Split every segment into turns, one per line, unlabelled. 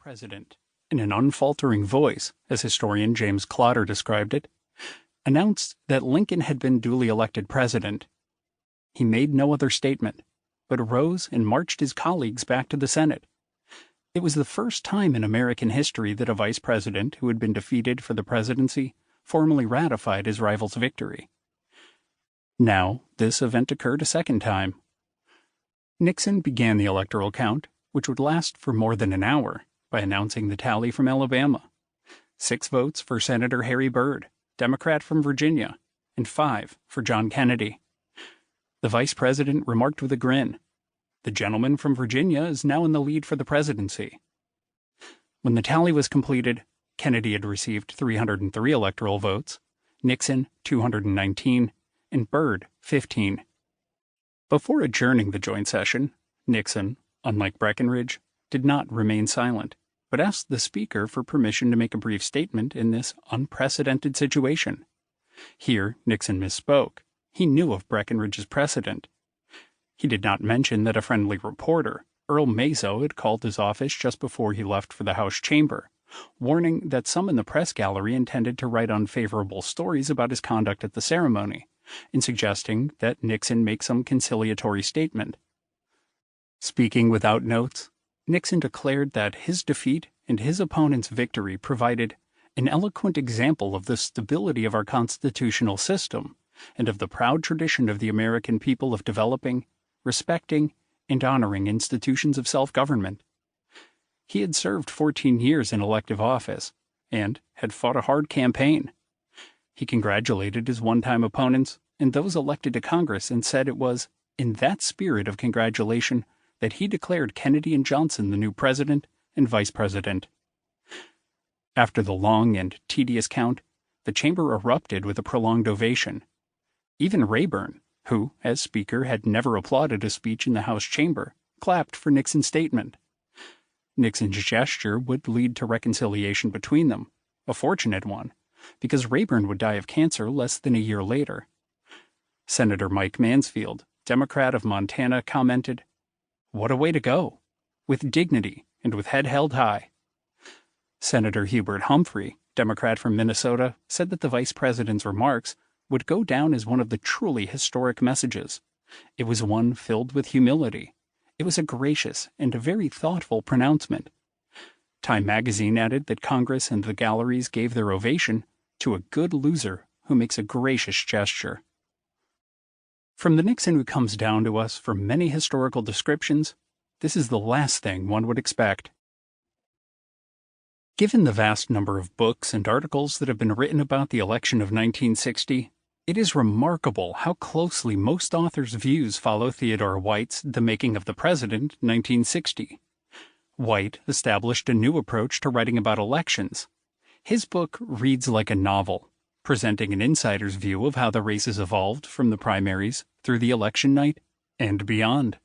president, in an unfaltering voice, as historian James Clotter described it, announced that Lincoln had been duly elected president. He made no other statement, but arose and marched his colleagues back to the Senate. It was the first time in American history that a vice president who had been defeated for the presidency formally ratified his rival's victory. Now, this event occurred a second time. Nixon began the electoral count, which would last for more than an hour, by announcing the tally from Alabama: 6 votes for Senator Harry Byrd, Democrat from Virginia, and 5 for John Kennedy. The vice president remarked with a grin, "The gentleman from Virginia is now in the lead for the presidency." When the tally was completed, Kennedy had received 303 electoral votes, Nixon 219, and Byrd 15. Before adjourning the joint session, Nixon, unlike Breckinridge, did not remain silent, but asked the Speaker for permission to make a brief statement in this unprecedented situation. Here Nixon misspoke. He knew of Breckinridge's precedent. He did not mention that a friendly reporter, Earl Mazo, had called his office just before he left for the House chamber, warning that some in the press gallery intended to write unfavorable stories about his conduct at the ceremony, and suggesting that Nixon make some conciliatory statement. Speaking without notes, Nixon declared that his defeat and his opponent's victory provided an eloquent example of the stability of our constitutional system and of the proud tradition of the American people of developing, respecting, and honoring institutions of self-government. He had served 14 years in elective office and had fought a hard campaign. He congratulated his one-time opponents and those elected to Congress and said it was in that spirit of congratulation that he declared Kennedy and Johnson the new president and vice president. After the long and tedious count, the chamber erupted with a prolonged ovation. Even Rayburn, who, as Speaker, had never applauded a speech in the House chamber, clapped for Nixon's statement. Nixon's gesture would lead to reconciliation between them, a fortunate one, because Rayburn would die of cancer less than a year later. Senator Mike Mansfield, Democrat of Montana, commented, "What a way to go, with dignity and with head held high." Senator Hubert Humphrey, Democrat from Minnesota, said that the vice president's remarks would go down as one of the truly historic messages. It was one filled with humility. It was a gracious and a very thoughtful pronouncement. Time magazine added that Congress and the galleries gave their ovation to a good loser who makes a gracious gesture. From the Nixon who comes down to us from many historical descriptions, this is the last thing one would expect. Given the vast number of books and articles that have been written about the election of 1960, it is remarkable how closely most authors' views follow Theodore White's The Making of the President, 1960. White established a new approach to writing about elections. His book reads like a novel, presenting an insider's view of how the races evolved from the primaries through the election night and beyond.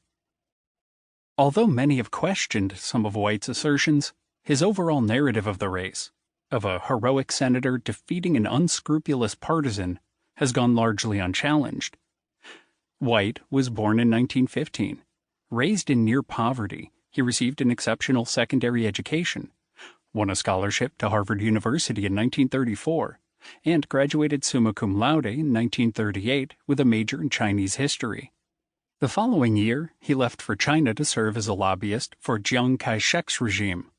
Although many have questioned some of White's assertions, his overall narrative of the race, of a heroic senator defeating an unscrupulous partisan, has gone largely unchallenged. White was born in 1915. Raised in near poverty, he received an exceptional secondary education, won a scholarship to Harvard University in 1934, and graduated summa cum laude in 1938 with a major in Chinese history. The following year, he left for China to serve as a lobbyist for Chiang Kai-shek's regime.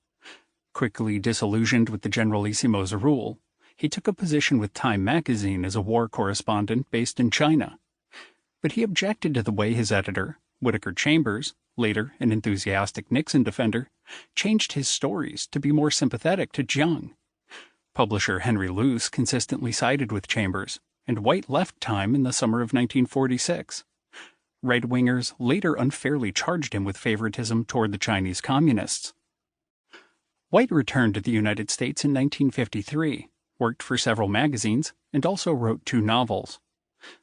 Quickly disillusioned with the Generalissimo's rule, he took a position with Time magazine as a war correspondent based in China. But he objected to the way his editor, Whittaker Chambers, later an enthusiastic Nixon defender, changed his stories to be more sympathetic to Chiang. Publisher Henry Luce consistently sided with Chambers, and White left Time in the summer of 1946. Right-wingers later unfairly charged him with favoritism toward the Chinese communists. White returned to the United States in 1953, worked for several magazines, and also wrote 2 novels.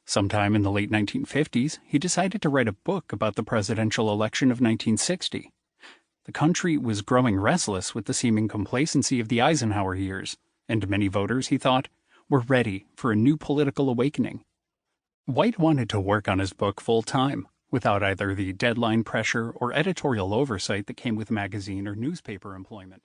Sometime in the late 1950s, he decided to write a book about the presidential election of 1960. The country was growing restless with the seeming complacency of the Eisenhower years, and many voters, he thought, were ready for a new political awakening. White wanted to work on his book full-time, without either the deadline pressure or editorial oversight that came with magazine or newspaper employment.